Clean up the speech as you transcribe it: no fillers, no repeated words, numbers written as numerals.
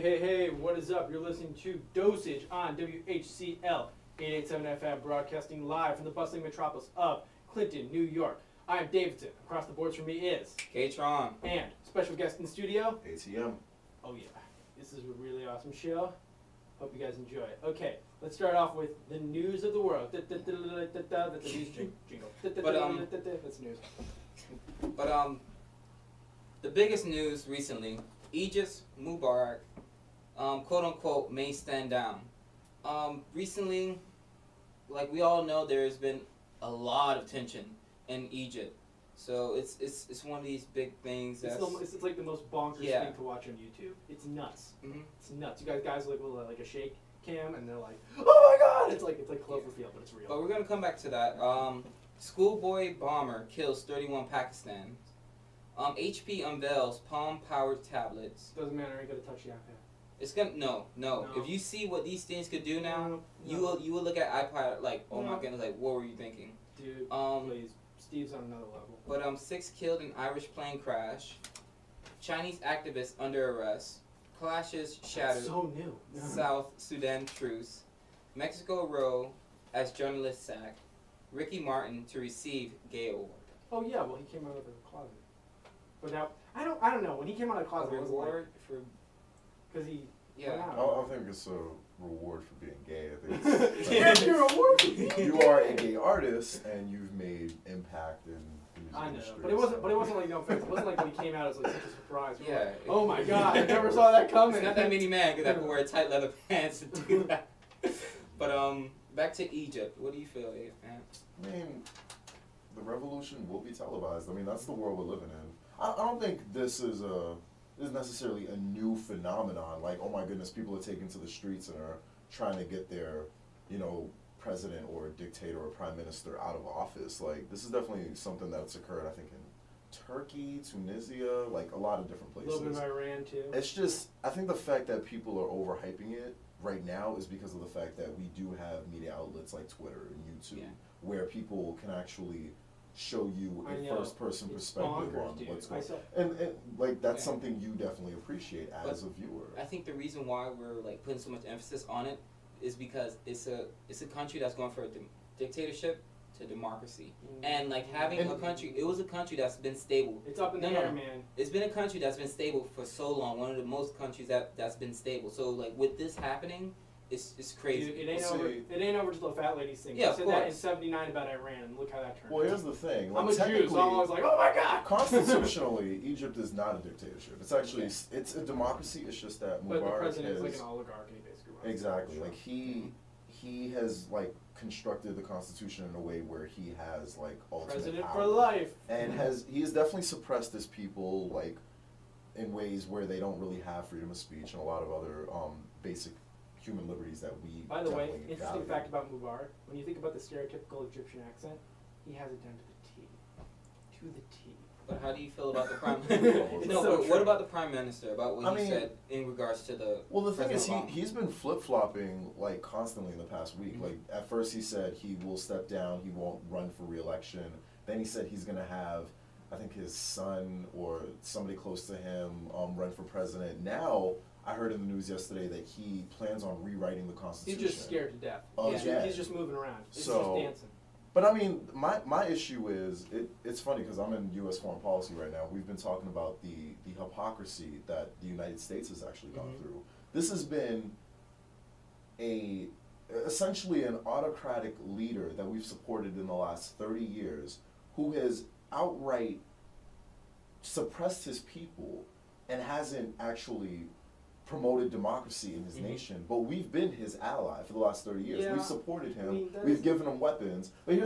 Hey, what is up? You're listening to Dosage on WHCL 887 FM, broadcasting live from the bustling metropolis of Clinton, New York. I am Davidson. Across the boards from me is K-Tron. And special guest in the studio, ATM. Oh yeah, this is a really awesome show. Hope you guys enjoy it. Okay, let's start off with the news of the world. That's the news jingle. That's news. But the biggest news recently, Egypt's Mubarak, quote unquote, may stand down. Recently, like we all know, there's been a lot of tension in Egypt. So it's one of these big things that's... It's like the most bonkers thing to watch on YouTube. It's nuts. Mm-hmm. It's nuts. You guys like with like a shake cam, and they're like, "Oh my God!" It's like Cloverfield, but it's real. But we're gonna come back to that. Schoolboy bomber kills 31 Pakistan. HP unveils palm-powered tablets. Doesn't matter. I gotta touch the iPad. It's gonna no. If you see what these things could do now, you will look at iPad like, oh my goodness, like what were you thinking? Dude, please. Steve's on another level. But 6 killed in Irish plane crash. Chinese activists under arrest. Clashes shattered. So new. South Sudan truce. Mexico row as journalist sacked. Ricky Martin to receive Gay Award. Oh yeah, well he came out of the closet. But now I don't know when he came out of the closet. A reward for because he. Yeah. I don't think it's a reward for being gay. I think it's you're a reward for being you are a gay artist and you've made impact in the music industry. But it wasn't like no offense. It wasn't like when he came out as like such a surprise. Yeah. Like, oh my God! I never saw that coming. There's not that many men that can wear tight leather pants to do that. But back to Egypt. What do you feel, man? I mean, the revolution will be televised. I mean, that's the world we're living in. I don't think this is necessarily a new phenomenon. Like, oh my goodness, people are taking to the streets and are trying to get their, president or dictator or prime minister out of office. Like, this is definitely something that's occurred, I think, in Turkey, Tunisia, like a lot of different places. A little bit of Iran too. It's just, I think the fact that people are overhyping it right now is because of the fact that we do have media outlets like Twitter and YouTube where people can actually show you a first-person perspective on what's going on. And like, that's something you definitely appreciate as a viewer. I think the reason why we're like putting so much emphasis on it is because it's a country that's going for a dictatorship to democracy. And like having a country, it was a country that's been stable. It's up in the air, man. It's been a country that's been stable for so long. One of the most countries that's been stable. So like with this happening, it's crazy. Dude, it ain't over till the fat ladies thing. Yeah, I said that in '79 about Iran, and look how that turned out. Well, here's the thing. Like, I'm a Jew, so I was like, oh my God! Constitutionally, Egypt is not a dictatorship. It's actually, it's a democracy. It's just that Mubarak but the president is like an oligarch, and he basically runs exactly. Like, he has, like, constructed the Constitution in a way where he has, like, ultimate president power. for life. And he has definitely suppressed his people, like, in ways where they don't really have freedom of speech and a lot of other basic human liberties that we. By the way, interesting fact about Mubarak: when you think about the stereotypical Egyptian accent, he has it down to the T. To the T. But how do you feel about the prime minister? What about the prime minister? About what he said in regards to the... Well, the thing is, he's been flip-flopping, like, constantly in the past week. Like, at first he said he will step down, he won't run for re-election. Then he said he's going to have, I think, his son or somebody close to him run for president. Now, I heard in the news yesterday that he plans on rewriting the Constitution. He's just scared to death. He's just moving around. He's just dancing. But I mean, my issue is, it's funny because I'm in U.S. foreign policy right now. We've been talking about the hypocrisy that the United States has actually gone through. This has been essentially an autocratic leader that we've supported in the last 30 years who has outright suppressed his people and hasn't actually promoted democracy in his nation, but we've been his ally for the last 30 years. We've supported him. We've given him weapons. But